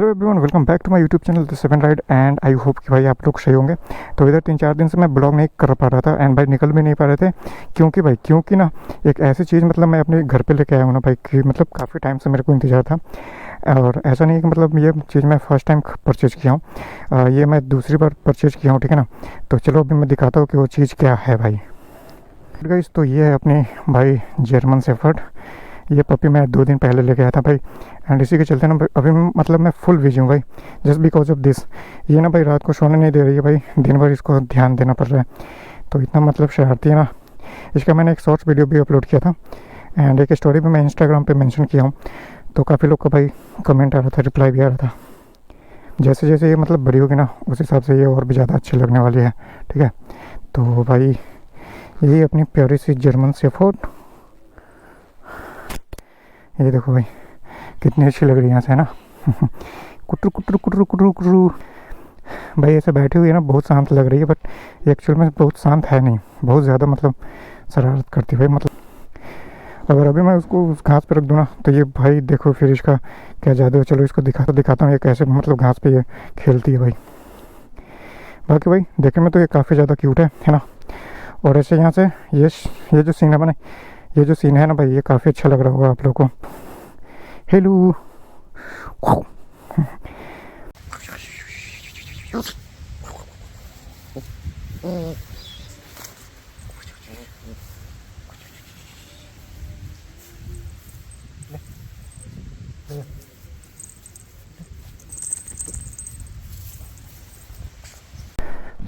Hello everyone, welcome back to my YouTube channel the seven ride and I hope कि भाई आप लोग सही होंगे। तो इधर 3-4 दिन से मैं ब्लॉग नहीं कर पा रहा था एंड भाई निकल भी नहीं पा रहे थे। क्योंकि ना एक ऐसी चीज़ मतलब मैं अपने घर पे लेके आया हूँ ना भाई, कि मतलब काफ़ी टाइम से मेरे को इंतज़ार था। और ऐसा नहीं है कि मतलब ये चीज़ मैं फ़र्स्ट टाइम परचेज़ किया हूँ, ये मैं दूसरी बार परचेज़ किया हूँ, ठीक है ना। तो चलो अभी मैं दिखाता हूँ कि वो चीज़ क्या है भाई। गाइस, तो ये है अपनी भाई जर्मन शेफर्ड। ये पपी मैं 2 दिन पहले लेके आया था भाई, एंड इसी के चलते ना अभी मतलब मैं फुल बिजी हूँ भाई, जस्ट बिकॉज ऑफ दिस। ये ना भाई रात को सोने नहीं दे रही है भाई, दिन भर इसको ध्यान देना पड़ रहा है। तो इतना मतलब शरारती है ना। इसका मैंने एक शॉर्ट्स वीडियो भी अपलोड किया था एंड एक स्टोरी भी मैं इंस्टाग्राम पे मेंशन किया हूँ। तो काफ़ी लोग का भाई कमेंट आ रहा था, रिप्लाई भी आ रहा था। जैसे जैसे ये मतलब बड़ी होगी ना, उस हिसाब से ये और भी ज़्यादा अच्छी लगने वाली है, ठीक है। तो भाई यही अपनी प्यारी सी जर्मन शेफर्ड। ये देखो भाई कितनी अच्छी लग रही है यहाँ से, है ना। कुटरू कुटरू कुटरू कुटरू कुटरू भाई ऐसे बैठी हुई है ना, बहुत शांत लग रही है, बट एक्चुअल में बहुत शांत है नहीं, बहुत ज़्यादा मतलब शरारत करती है भाई। मतलब अगर अभी मैं उसको उस घास पे रख दूँ ना, तो ये भाई देखो फिर इसका क्या जादू है। चलो इसको दिखाता हूँ ये कैसे मतलब घास पे ये खेलती है भाई। बाकी भाई देखने में तो ये काफ़ी ज़्यादा क्यूट है ना। और ऐसे यहाँ से ये जो सीन है ना, ये जो सीन है ना भाई, ये काफ़ी अच्छा लग रहा होगा आप लोगों को। हेलो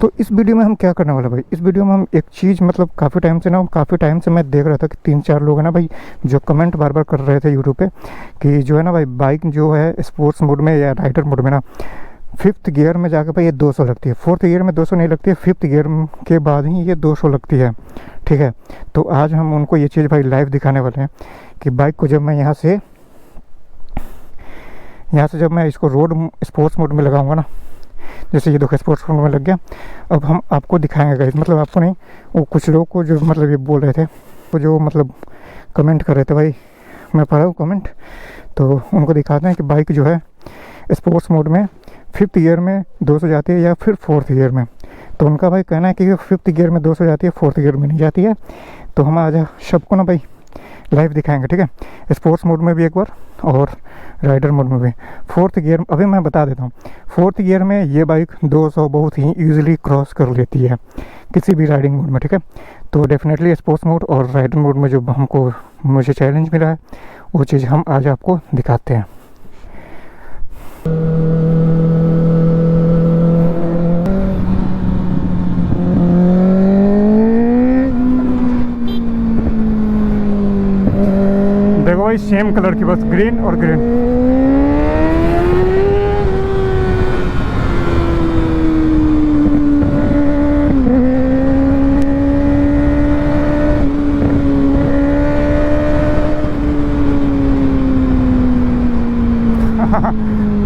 तो इस वीडियो में हम क्या करने वाले भाई, इस वीडियो में हम एक चीज़ मतलब काफ़ी टाइम से मैं देख रहा था कि 3-4 लोग हैं ना भाई, जो कमेंट बार बार कर रहे थे यूट्यूब पे कि जो है ना भाई बाइक जो है स्पोर्ट्स मोड में या राइडर मोड में ना 5th गियर में जाकर भाई ये 200 लगती है, 4th गियर में 200 नहीं लगती है, 5th गियर के बाद ही ये 200 लगती है, ठीक है। तो आज हम उनको ये चीज़ भाई लाइव दिखाने वाले हैं कि बाइक को जब मैं यहाँ से जब मैं इसको रोड स्पोर्ट्स मोड में लगाऊंगा ना, जैसे ये देखो स्पोर्ट्स मोड में लग गया। अब हम आपको दिखाएंगे गाइस, मतलब आपको नहीं, वो कुछ लोग को जो मतलब ये बोल रहे थे, वो जो मतलब कमेंट कर रहे थे भाई, मैं पढ़ा हूँ कमेंट, तो उनको दिखाते हैं कि बाइक जो है स्पोर्ट्स मोड में 5th गियर में 200 जाती है या फिर 4th गियर में। तो उनका भाई कहना है कि 5th गियर में 200 जाती है, 4th गियर में नहीं जाती है। तो हम आज सबको ना भाई लाइव दिखाएंगे, ठीक है, स्पोर्ट्स मोड में भी एक बार और राइडर मोड में भी। 4th गियर अभी मैं बता देता हूँ, 4th गियर में ये बाइक 200 बहुत ही ईजिली क्रॉस कर लेती है किसी भी राइडिंग मोड में, ठीक है। तो डेफिनेटली स्पोर्ट्स मोड और राइडर मोड में जो मुझे चैलेंज मिला है, वो चीज़ हम आज आपको दिखाते हैं। देखो भाई सेम कलर की बस, ग्रीन और ग्रीन।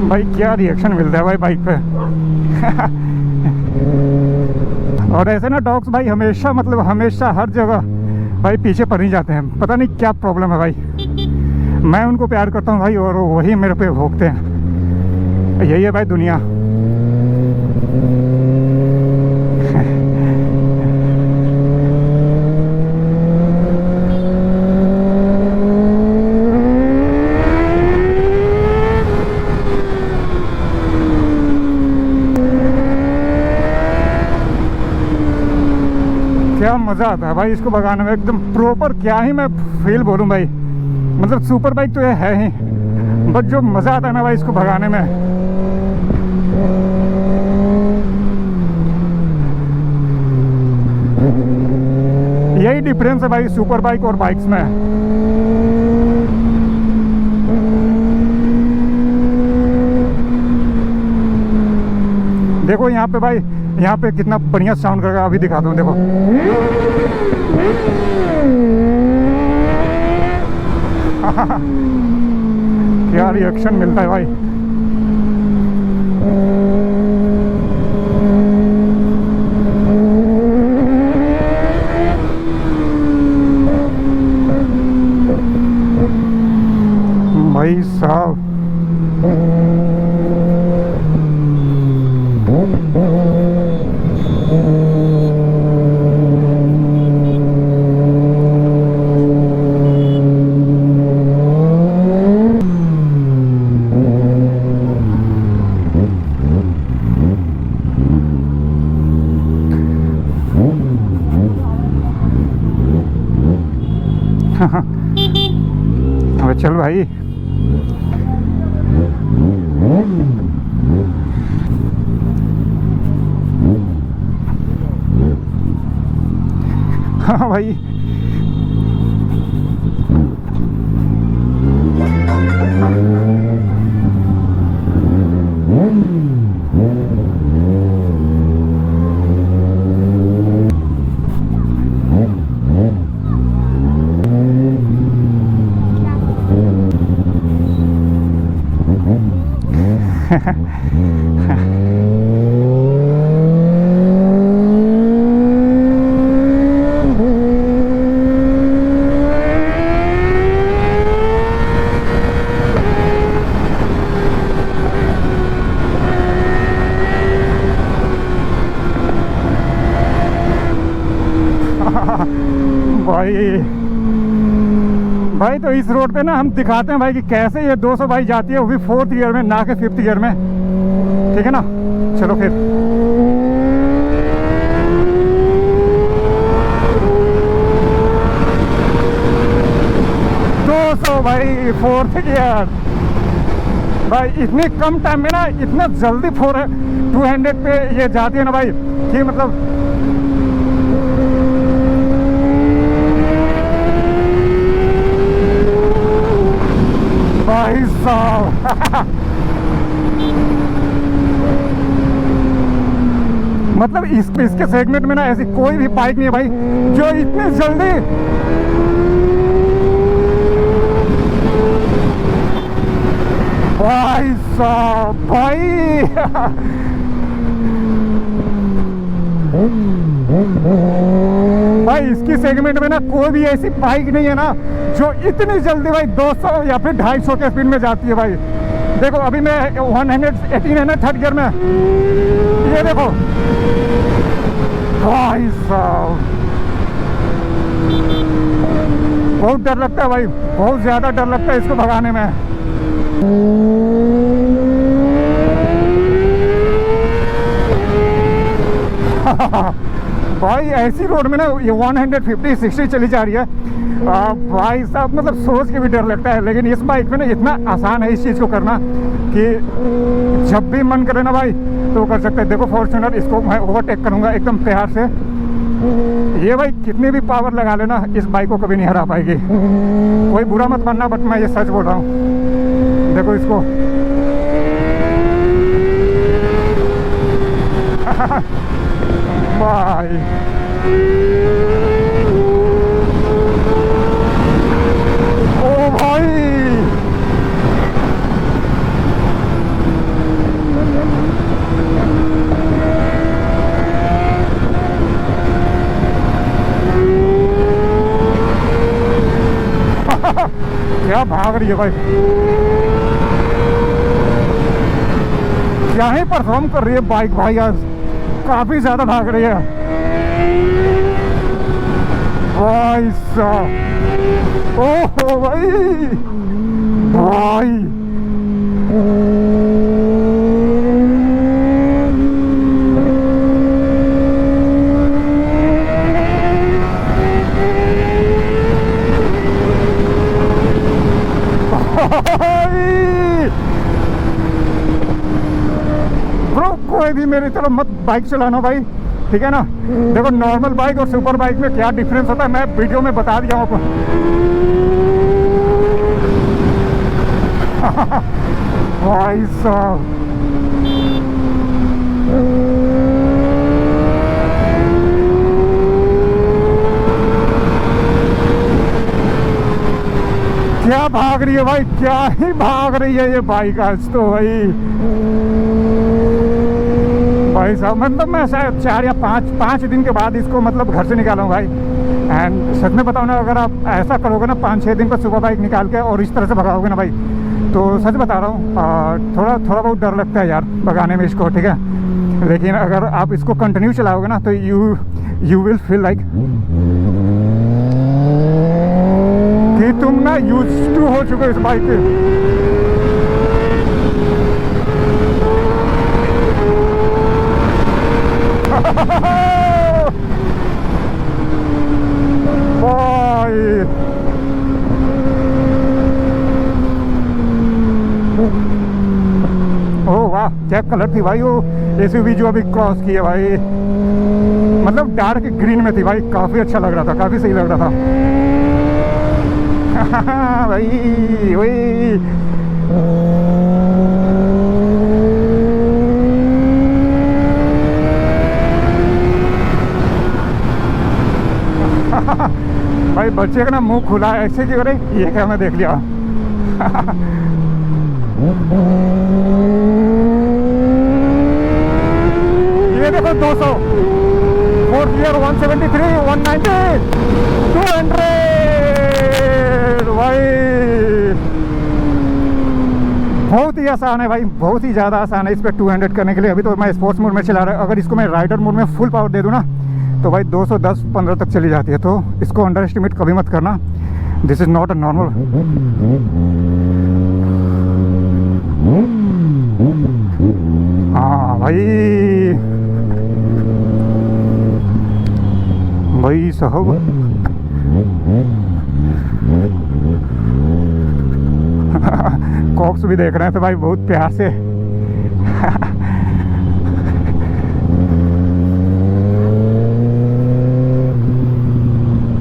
भाई क्या रिएक्शन मिलता है भाई बाइक पे। और ऐसे ना डॉग्स भाई हमेशा हर जगह भाई पीछे पड़ ही जाते हैं, पता नहीं क्या प्रॉब्लम है भाई। मैं उनको प्यार करता हूँ भाई और वही मेरे पे भोंकते हैं। यही है भाई दुनिया। क्या मज़ा आता है भाई इसको भगाने में, एकदम प्रॉपर। क्या ही मैं फील बोलूँ भाई, मतलब सुपर बाइक तो ये है ही, बट जो मज़ा आता है ना भाई इसको भगाने में। यही डिफरेंस है भाई सुपर बाइक और बाइक्स में। देखो यहाँ पे भाई, यहाँ पे कितना बढ़िया साउंड करेगा, अभी दिखाता हूँ देखो। क्या रिएक्शन मिलता है भाई। भाई साहब भाई भाई तो इस रोड पे ना हम दिखाते हैं भाई कि कैसे ये 200 बाइक जाती है, वो भी 4th गियर में, ना के 5th गियर में। ठीक है ना, चलो फिर। भाई 4th गियर भाई, इतनी कम टाइम में ना इतना जल्दी 200 पे ये जाती है ना भाई कि मतलब भाई साहब मतलब इसके सेगमेंट में ना ऐसी कोई भी बाइक नहीं है भाई जो इतनी जल्दी भाई साहब भाई भाई इसकी सेगमेंट में ना कोई भी ऐसी बाइक नहीं है ना जो इतनी जल्दी भाई 200 या फिर 250 के स्पीड में जाती है भाई। देखो अभी मैं 118 है ना 3rd गियर में, ये देखो भाई साहब बहुत डर लगता है भाई, बहुत ज्यादा डर लगता है इसको भगाने में। भाई ऐसी रोड में ना ये 150-60 चली जा रही है भाई साहब, मतलब सोच के भी डर लगता है। लेकिन इस बाइक में ना इतना आसान है इस चीज़ को करना कि जब भी मन करे ना भाई तो कर सकते हैं। देखो फॉर्च्यूनर, इसको मैं ओवरटेक करूँगा एकदम प्यार से। ये भाई कितनी भी पावर लगा लेना इस बाइक को कभी नहीं हरा पाएगी। कोई बुरा मत मानना बट मैं ये सच बोल रहा हूँ। देखो इसको भाई ओ भाई क्या भाग रही है भाई, क्या ही परफॉर्म कर रही है बाइक भाई, आज काफी ज्यादा भाग रही है भाई साहब। ओहो भाई भाई ब्रो कोई भी मेरी तरफ मत बाइक चलाना भाई, ठीक है ना। देखो नॉर्मल बाइक और सुपर बाइक में क्या डिफरेंस होता है मैं वीडियो में बता दिया हूँ आपको। भाई साहब क्या भाग रही है भाई, क्या ही भाग रही है ये बाइक आज तो भाई साहब। मतलब मैं शायद 4 या 5 दिन के बाद इसको मतलब घर से निकाला हूँ भाई। एंड सच में बताओ ना, अगर आप ऐसा करोगे ना 5-6 दिन पर सुबह बाइक निकाल के और इस तरह से भगाओगे ना भाई, तो सच बता रहा हूँ थोड़ा बहुत डर लगता है यार भगाने में इसको, ठीक है। लेकिन अगर आप इसको कंटिन्यू चलाओगे ना तो यू विल फील लाइक कि तुम ना यूज टू हो चुके इस बाइक पे। ओह वाह क्या कलर थी भाई वो एसयूवी जो अभी क्रॉस की है भाई, मतलब डार्क ग्रीन में थी भाई, काफी अच्छा लग रहा था, काफी सही लग रहा था। भाई वही भाई बच्चे का ना मुंह खुला है ऐसे क्यों रहे, ये क्या मैं देख लिया। ये देखो 200, 4 गियर 173, 190, 200 भाई। बहुत ही आसान है भाई, बहुत ही ज़्यादा आसान है इस पर 200 करने के लिए। अभी तो मैं स्पोर्ट्स मोड में चला रहा हूँ, अगर इसको मैं राइडर मोड में फुल पावर दे दूँ ना तो भाई 210-15 तक चली जाती है। तो इसको अंडर एस्टिमेट कभी मत करना, this is not a normal. हाँ भाई साहब, कॉक्स भी देख रहे हैं तो भाई बहुत प्यार से।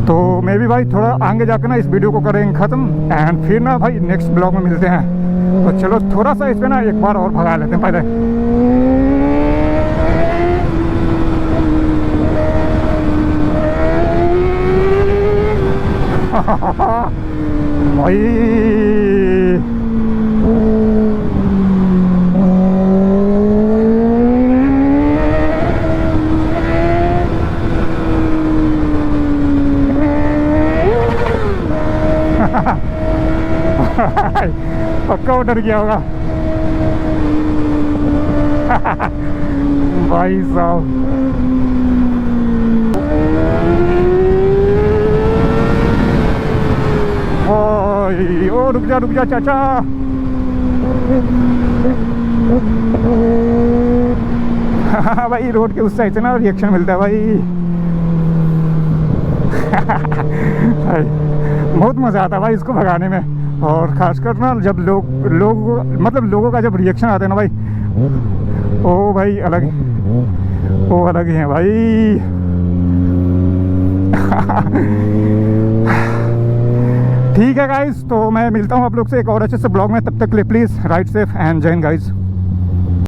तो मैं भी भाई थोड़ा आगे जाकर ना इस वीडियो को करेंगे ख़त्म, एंड फिर ना भाई नेक्स्ट ब्लॉग में मिलते हैं। तो चलो थोड़ा सा इस पे ना एक बार और भगा लेते हैं पहले। भाई पक्का वो डर गया होगा। भाई साहब ओ रुक जा चाचा। भाई रोड के उस साइड से ना रिएक्शन मिलता है भाई। बहुत मज़ा आता है भाई इसको भगाने में, और खासकर ना जब लोगों का जब रिएक्शन आता है ना भाई, ओ भाई अलग ही है भाई। ठीक है गाइस, तो मैं मिलता हूँ आप लोग से एक और अच्छे से ब्लॉग में। तब तक के लिए प्लीज़ राइड सेफ एंड जय हिंद गाइस।